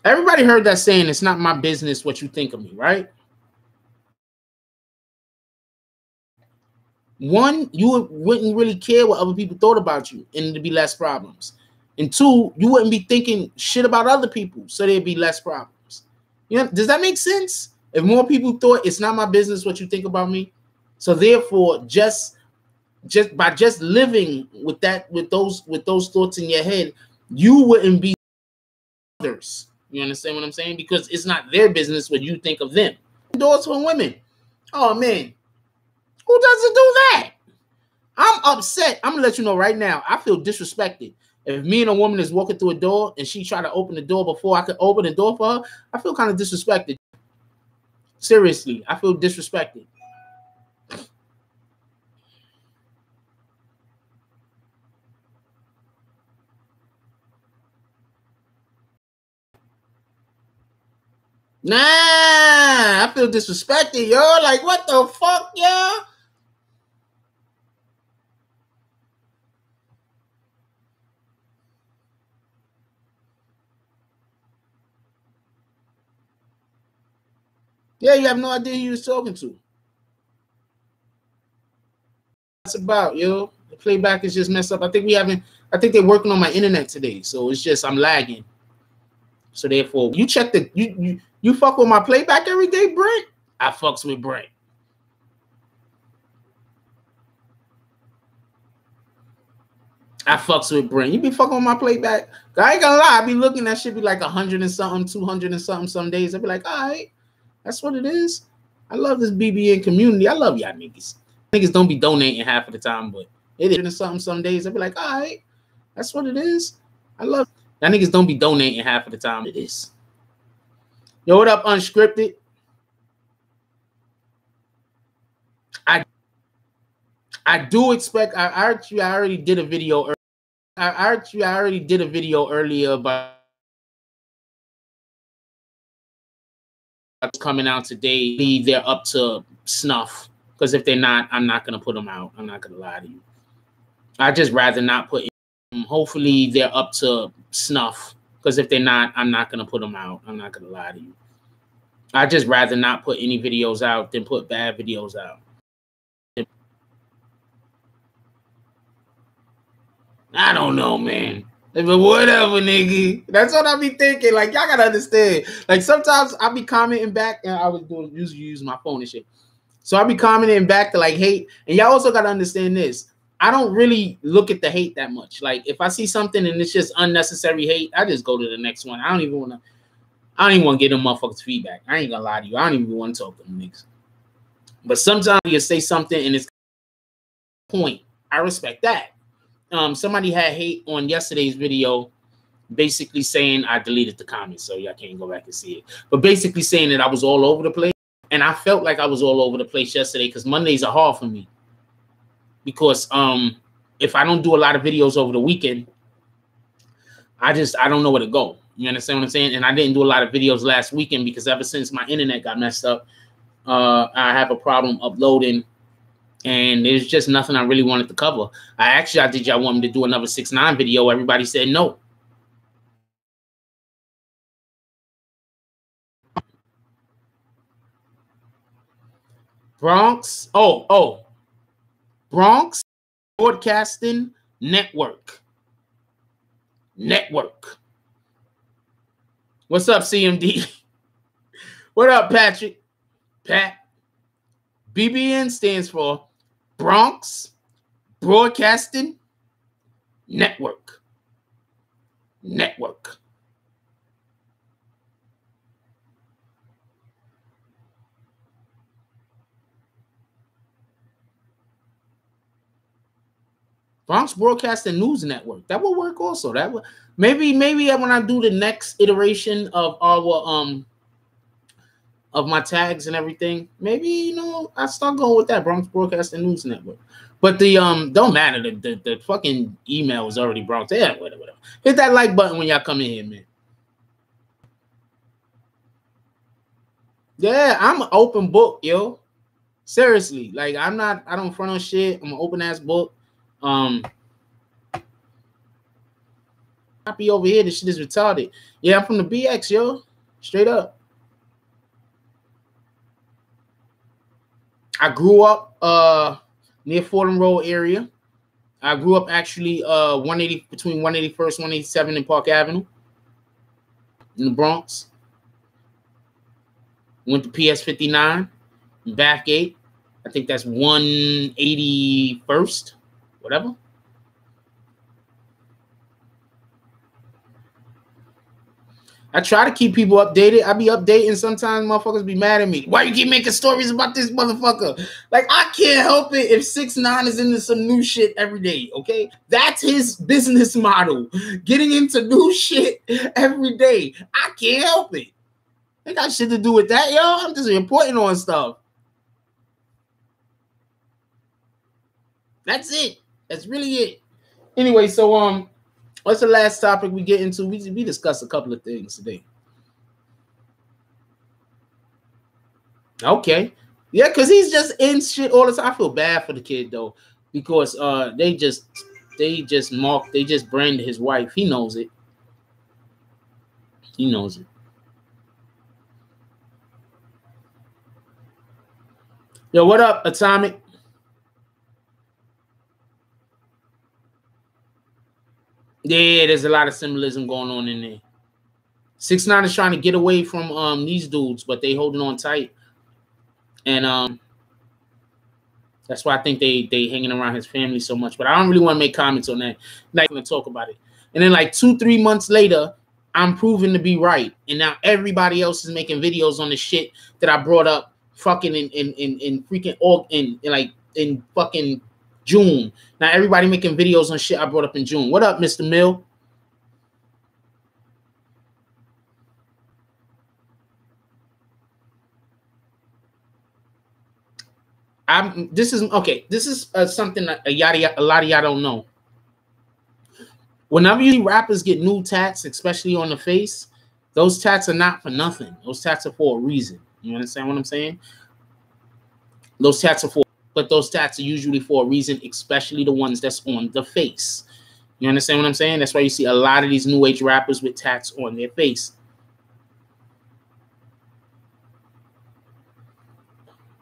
Everybody heard that saying, it's not my business what you think of me, right? One, you wouldn't really care what other people thought about you, and there'd be less problems. And two, you wouldn't be thinking shit about other people, so there'd be less problems. You know, does that make sense? If more people thought it's not my business what you think about me, so therefore, just by living with those thoughts in your head, you wouldn't be others. You understand what I'm saying? Because it's not their business what you think of them. Doors for women. Oh man. Who doesn't do that? I'm upset. I'm gonna let you know right now. I feel disrespected. If me and a woman is walking through a door and she try to open the door before I could open the door for her, I feel kind of disrespected. Seriously, I feel disrespected. Nah, I feel disrespected, yo. Like, what the fuck, yo? Yeah, you have no idea who you was talking to. That's about, yo. The playback is just messed up. I think they're working on my internet today, so it's just I'm lagging. So therefore, you check you fuck with my playback every day, Brent. I fucks with Brent. I fucks with Brent. You be fucking with my playback. I ain't gonna lie. I be looking at shit be like 100 and something, 200 and something some days. I be like, all right, that's what it is. I love this BBN community. I love y'all niggas. Niggas don't be donating half of the time, but it is and something some days. I be like, all right, that's what it is. I love y'all niggas don't be donating half of the time. It is. Yo, what up, Unscripted? I do expect. I already did a video. I already did a video earlier about coming out today. They're up to snuff, because if they're not, I'm not gonna put them out. I'm not gonna lie to you. I just rather not put. Hopefully they're up to snuff, because if they're not, I'm not gonna put them out. I'm not gonna lie to you. I just rather not put any videos out than put bad videos out. I don't know, man. But whatever, nigga. That's what I be thinking. Like, y'all gotta understand. Like, sometimes I be commenting back, and I was usually use my phone and shit. So I be commenting back to like hate. And y'all also gotta understand this. I don't really look at the hate that much. Like, if I see something and it's just unnecessary hate, I just go to the next one. I don't even want to get them motherfuckers feedback. I ain't gonna lie to you. I don't even want to talk to them niggas. But sometimes you say something and it's point. I respect that. Somebody had hate on yesterday's video, basically saying I deleted the comments, so y'all can't go back and see it. But basically saying that I was all over the place, and I felt like I was all over the place yesterday because Mondays are hard for me. Because if I don't do a lot of videos over the weekend, I don't know where to go. You understand what I'm saying? And I didn't do a lot of videos last weekend because ever since my internet got messed up, I have a problem uploading, and there's just nothing I really wanted to cover. I did y'all want me to do another 6ix9ine video. Everybody said no. Bronx Broadcasting Network. What's up, CMD? What up, Patrick? Pat. BBN stands for Bronx Broadcasting Network. Bronx Broadcasting News Network. That will work also. That will maybe when I do the next iteration of our of my tags and everything, maybe I start going with that Bronx Broadcasting News Network. But the don't matter. The fucking email is already Bronx. Yeah, whatever. Hit that like button when y'all come in here, man. Yeah, I'm an open book, yo. Seriously, like I don't front on shit. I'm an open ass book. Copy over here. This shit is retarded. Yeah, I'm from the BX, yo. Straight up. I grew up near Fordham Road area. I grew up actually between 181st, 187 and Park Avenue in the Bronx. Went to PS 59, Bathgate. I think that's 181st, whatever. I try to keep people updated. I be updating. Sometimes motherfuckers be mad at me. Why you keep making stories about this motherfucker? Like, I can't help it if 6ix9ine is into some new shit every day, okay? That's his business model. Getting into new shit every day. I can't help it. They got shit to do with that, yo. I'm just reporting on stuff. That's it. That's really it. Anyway, so what's the last topic we get into? We discussed a couple of things today. Okay. Yeah, because he's just in shit all the time. I feel bad for the kid though, because they just brand his wife. He knows it. He knows it. Yo, what up, Atomic? Yeah, there's a lot of symbolism going on in there. 6ix9ine is trying to get away from these dudes, but they holding on tight. And that's why I think they hanging around his family so much. But I don't really want to make comments on that. I'm not gonna talk about it. And then like 2-3 months later, I'm proven to be right. And now everybody else is making videos on the shit that I brought up fucking in fucking June. Now everybody making videos on shit I brought up in June. What up, Mr. Mill? This is something that a lot of y'all don't know. Whenever you see rappers get new tats, especially on the face, those tats are not for nothing. Those tats are for a reason. You understand what I'm saying? Those tats are usually for a reason, especially the ones that's on the face. You understand what I'm saying? That's why you see a lot of these new age rappers with tats on their face.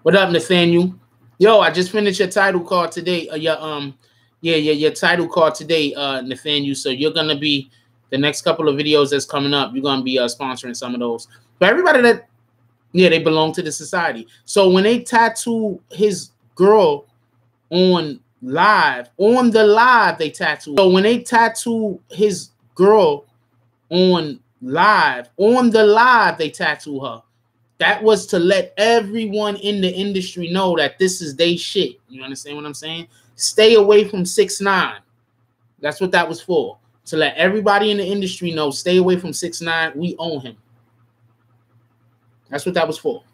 What up, Nathaniel? Yo, I just finished your title card today. Your title card today, Nathaniel. So you're gonna be the next couple of videos that's coming up. You're gonna be sponsoring some of those. But everybody that, they belong to the society. So when they tattoo his girl on the live, they tattoo. So when they tattoo his girl on the live, they tattoo her. That was to let everyone in the industry know that this is they shit. You understand what I'm saying? Stay away from 6ix9ine. That's what that was for. To let everybody in the industry know, stay away from 6ix9ine. We own him. That's what that was for.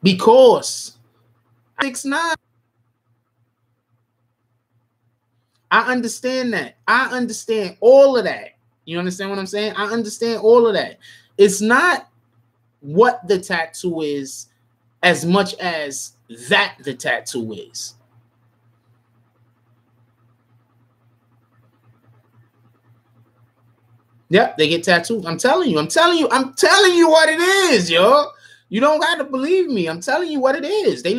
Because 6ix9ine, I understand that. I understand all of that. You understand what I'm saying? I understand all of that. It's not what the tattoo is as much as that the tattoo is. Yep, they get tattooed. I'm telling you what it is, yo. You don't got to believe me. I'm telling you what it is. They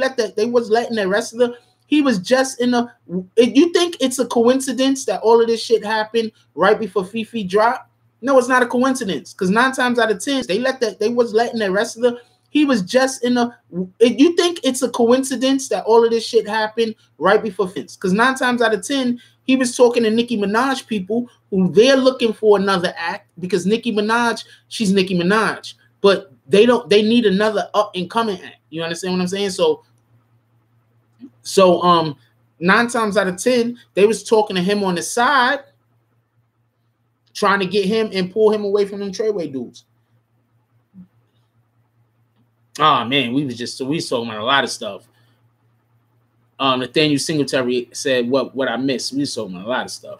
was letting the rest of the. He was just in a. You think it's a coincidence that all of this shit happened right before Fifi dropped? No, it's not a coincidence. Because 9 times out of 10, they was letting the rest of the. He was just in a. You think it's a coincidence that all of this shit happened right before Vince? Because 9 times out of 10, he was talking to Nicki Minaj people who they're looking for another act because Nicki Minaj, she's Nicki Minaj, but they need another up and coming act. You understand what I'm saying? So 9 times out of 10, they was talking to him on the side, trying to get him and pull him away from them Treyway dudes. Oh man, we was talking about a lot of stuff. Nathaniel Singletary said what I missed. We was talking about a lot of stuff.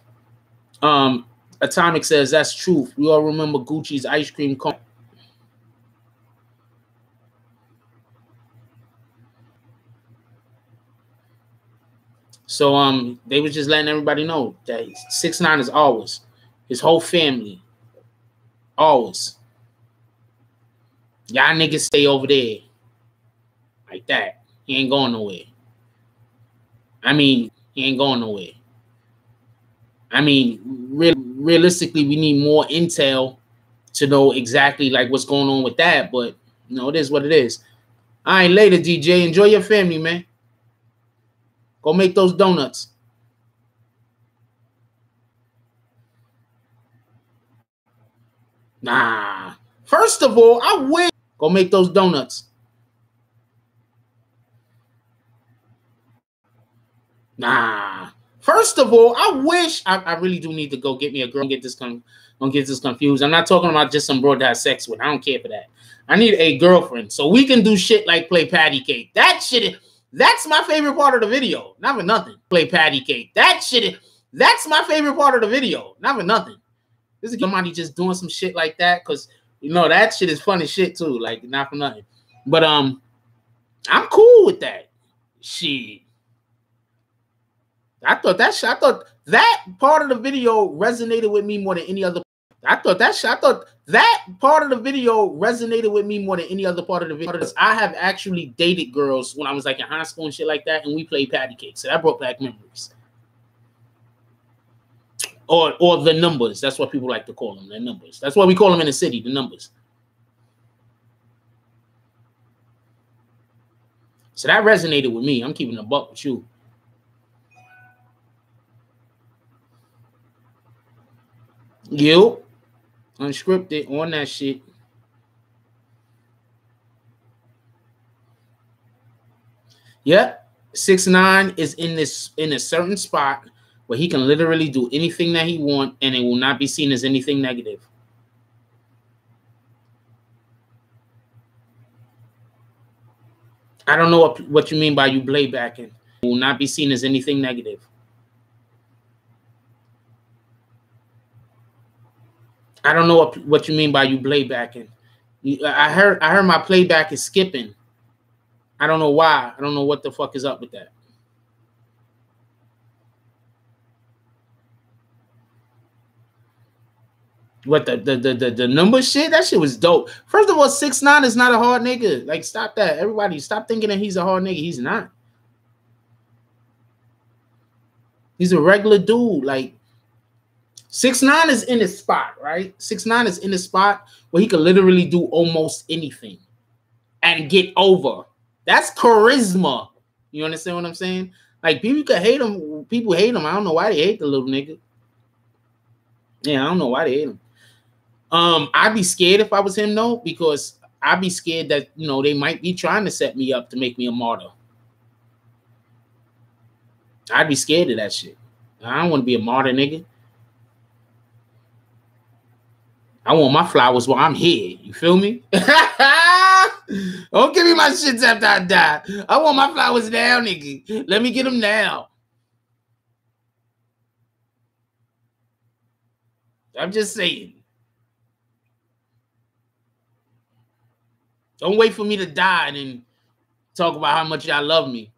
Atomic says that's truth. We all remember Gucci's ice cream cone. So they was just letting everybody know that 6ix9ine is always his whole family. Always. Y'all niggas stay over there. Like that. He ain't going nowhere. I mean, he ain't going nowhere. I mean, realistically, we need more intel to know exactly like what's going on with that. But you know, it is what it is. All right, later, DJ. Enjoy your family, man. Go make those donuts. Nah. First of all, I wish. Go make those donuts. Nah. First of all, I wish I really do need to go get me a girl. Don't get this confused. I'm not talking about just some bro that I have sex with. I don't care for that. I need a girlfriend so we can do shit like play patty cake. That shit, that's my favorite part of the video. Not for nothing. Play patty cake. That shit, that's my favorite part of the video. Not for nothing. This is somebody just doing some shit like that because you know that shit is funny shit too. Like not for nothing. But I'm cool with that. Shit. I thought that part of the video resonated with me more than any other. I thought that part of the video resonated with me more than any other part of the video. I have actually dated girls when I was like in high school and shit like that, and we played patty cake. So that brought back memories. Or the numbers. That's what people like to call them. The numbers. That's what we call them in the city. The numbers. So that resonated with me. I'm keeping a buck with you. You unscripted on that shit. Yep. 6ix9ine is in a certain spot where he can literally do anything that he wants and it will not be seen as anything negative. I don't know what you mean by you blaybacking. It will not be seen as anything negative. I don't know what you mean by you playbacking. I heard my playback is skipping. I don't know why. I don't know what the fuck is up with that. What the number shit? That shit was dope. First of all, 6ix9ine is not a hard nigga. Like, stop that. Everybody, stop thinking that he's a hard nigga. He's not. He's a regular dude. Like, 6ix9ine is in his spot, right? 6ix9ine is in his spot where he could literally do almost anything and get over. That's charisma. You understand what I'm saying? Like, people could hate him. People hate him. I don't know why they hate the little nigga. Yeah, I don't know why they hate him. I'd be scared if I was him though, because I'd be scared that, you know, they might be trying to set me up to make me a martyr. I'd be scared of that shit. I don't want to be a martyr, nigga. I want my flowers while I'm here. You feel me? Don't give me my shits after I die. I want my flowers now, nigga. Let me get them now. I'm just saying. Don't wait for me to die and then talk about how much y'all love me.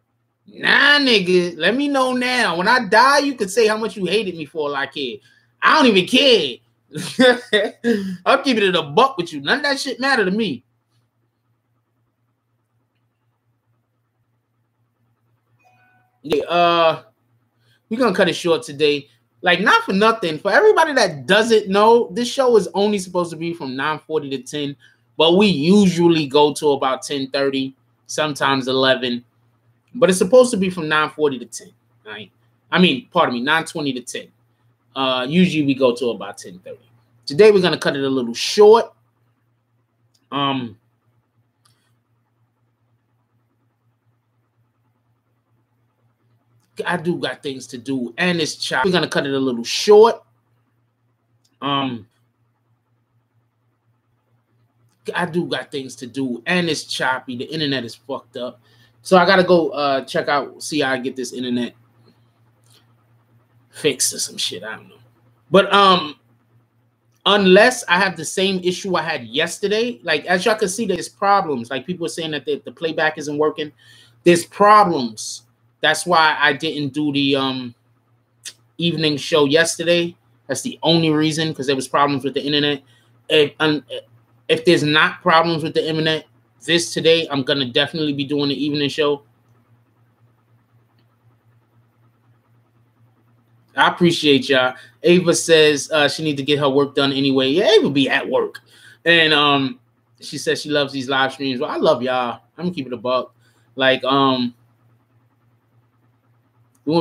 Nah, nigga. Let me know now. When I die, you could say how much you hated me for all I care. I don't even care. I'm keeping it a buck with you. None of that shit matter to me. Yeah, we're gonna cut it short today. Like, not for nothing. For everybody that doesn't know, this show is only supposed to be from 9:40 to 10, but we usually go to about 10:30, sometimes 11. But it's supposed to be from 9:40 to 10, right? I mean, pardon me, 9:20 to 10. Usually we go to about 10:30. Today we're gonna cut it a little short. I do got things to do, and it's choppy. We're gonna cut it a little short. I do got things to do, and it's choppy. The internet is fucked up, so I gotta go check out, see how I get this internet fixed or some shit. I don't know, but unless I have the same issue I had yesterday, like as y'all can see, there's problems. Like people are saying that the playback isn't working. There's problems. That's why I didn't do the evening show yesterday. That's the only reason, because there was problems with the internet. If there's not problems with the internet today, I'm gonna definitely be doing the evening show. I appreciate y'all. Ava says she needs to get her work done anyway. Yeah, Ava be at work, and she says she loves these live streams. Well, I love y'all. I'm gonna keep it a buck. Like doing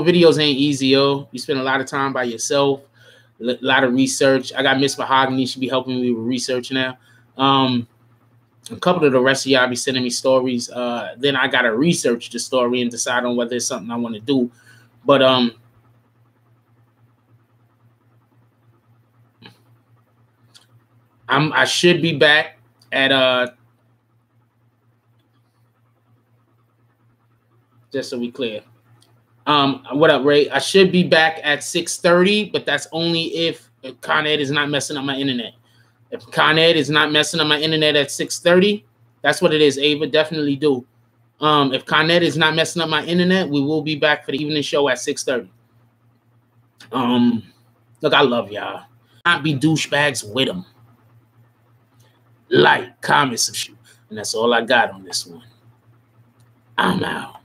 videos ain't easy, yo. You spend a lot of time by yourself, a lot of research. I got Miss Mahogany. She be helping me with research now. A couple of the rest of y'all be sending me stories. Then I got to research the story and decide on whether it's something I want to do. But I should be back at just so we clear. What up, Ray? I should be back at 6:30, but that's only if Con Ed is not messing up my internet. If Con Ed is not messing up my internet at 6:30, that's what it is, Ava. Definitely do. If Con Ed is not messing up my internet, we will be back for the evening show at 6:30. Look, I love y'all. Not be douchebags with them. Like, comment, subscribe. And that's all I got on this one. I'm out.